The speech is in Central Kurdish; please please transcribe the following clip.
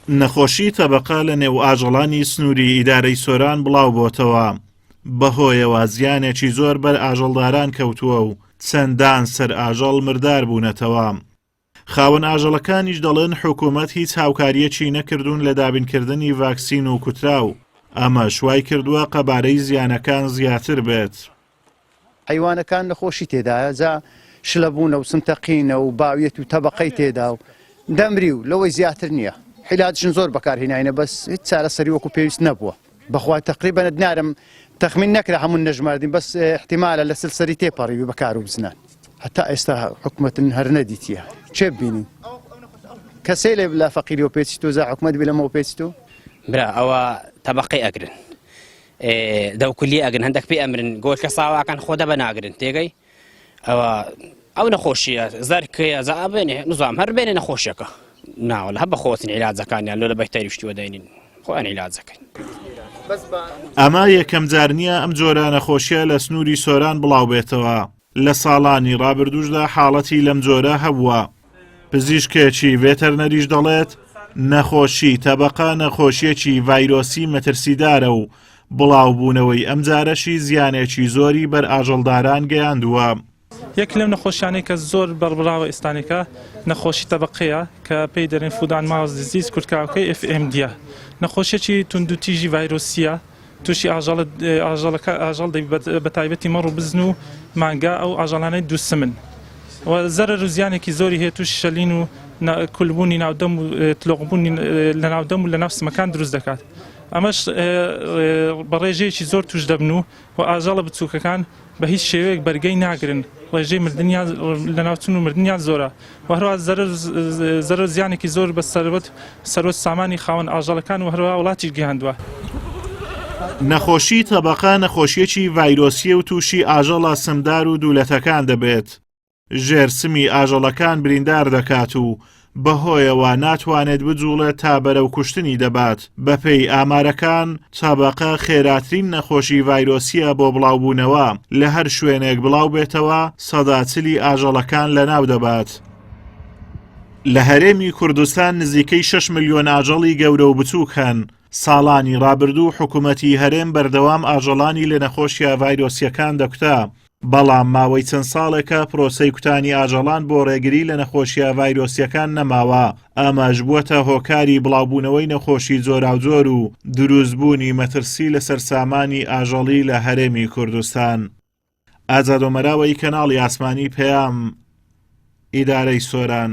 نەخۆشی تەبەقە لە نێو ئاژەڵانی سنووری ئیدارەی سۆران بڵاو بۆتەوە بەهۆیەوە زیانێکی زۆر بەر ئاژەڵداران کەوتووە و چەندان سەر ئاژەڵ مردار بوونەتەوە. خاوەن ئاژەڵەکانیش دەڵێن حکوومەت هیچ هاوکاریەکی نەکردوون لە دابینکردنی ڤاکسین و کوتراو، ئەمە شوای کردووە قەبارەی زیانەکان زیاتر بێت. حیوانەکان نەخۆشی تێدایە، جا شلەبوونە و سنتەقینە و باویەت و تەبەقەی تێدا و دەمری و لەوەی زیاتر نییە. حیلاتشن زۆر بەکارهێناینە بەس هیچ چارەسەری وەکو پێویست نەبووە. بەخوا تقریبا نارم تەخمین نەکرا هەموو نەژماردین، بەس احتیمالە لە سلسەری تێپەڕی بەکار و بزنان. هەتا ئێستا حکوومەتن هەر نەدیتیە. چێ ببینین؟ کەسێ لێ بلا فەقیری و پێچیتۆ زا حکوومەت بێ لەمەوە پێچیتۆ؟ برا ئەوە تەبەقەی ئەگرن. دەوکولی ئەگرن هەندێک پێی ئەمرن گۆشکە ساواکان خۆ دەبە ناگرن تێگەی ئەو نەخۆشیە زەرکەیە زابێنێ نزام هەر بێنێ نەخۆشیەکە ناوەڵ هە بەخۆتن عیلاجەکانیان لۆ لە بەهتەری شتیوە دەینین خۆیان عیلاجەکەن. ئەمە یەکەم جار نییە ئەم جۆرە نەخۆشیە لە سنووری سۆران بڵاو بێتەوە. لە ساڵانی ڕابردووشدا حاڵەتی لەم جۆرە هەبووە. پزیشکێکی ڤێتەرنەریش دەڵێت نەخۆشی تەبەقە نەخۆشیەکی ڤایرۆسی مەترسیدارە و بڵاوبوونەوەی ئەم جارەشی زیانێکی زۆری بەر ئاژەڵداران گەیاندووە. یەک لەم نەخۆشیانەی کە زۆر بەربراوە ئێستانێکە نەخۆشی تەبەقەیە کە پێی دەرێن فودان ماوس دیزیز کورتکاوەکەی FMD-ە. نەخۆشیێکی توندوتیژی ڤایرۆسیە، تووشی ئاژەڵ بە تایبەتی مەڕ و بزن و مانگا ئەو ئاژەڵانەی دووسمن. زەرەر و زیانێکی زۆری هەیە، تووشی شەلین و کولبوونی ناودەم و تلۆقبوونی لە ناودەم و لە ناو سمەکان دروست دەکات. ئەمەش بە ڕێژەیەکی زۆر توش دەبن و ئاژەڵە بچووکەکان بە هیچ شێوەیەک بەرگەی ناگرن، ڕێژەی مردنیان لە ناوچون و مردنیان زۆرە و هەروە زەرەر زیانێکی زۆر بە سەرۆت سامانی خاوەن ئاژەڵەکان و هەروە وڵاتیش گەیاندووە. نەخۆشی تەبەقە نەخۆشیەکی ڤایرۆسیە و تووشی ئاژەڵە سمدار و دوولەتەکان دەبێت. ژێرسمی ئاژەڵەکان بریندار دەکات و بەهۆیەوە ناتوانێت بجوڵێت تا بەرەو کوشتنی دەبات. بەپێی ئامارەکان تەبەقە خێراترین نەخۆشی ڤایرۆسیە بۆ بڵاوبوونەوە، لە هەر شوێنێک بڵاو بێتەوە سەداچلی ئاژەڵەکان لەناو دەبات. لە هەرێمی کوردستان نزیکەی 6 ملیۆن ئاژەڵی گەورە و بچووک هەن. ساڵانی ڕابردوو حکوومەتی هەرێم بەردەوام ئاژەڵانی لە نەخۆشیە ڤایرۆسیەکان دەکوتا، بەڵام ماوەی چەند ساڵێکە پرۆسەی کوتانی ئاژەڵان بۆ ڕێگری لە نەخۆشیە ڤایرۆسیەکان نەماوە. ئەمەش بووەتە هۆکاری بڵاوبوونەوەی نەخۆشی جۆراوجۆر و دروستبوونی مەترسی لەسەر سامانی ئاژەڵی لە هەرێمی کوردستان. ئازاد ومەراوی کەناڵی ئاسمانی پەیام، ئیدارەی سۆران.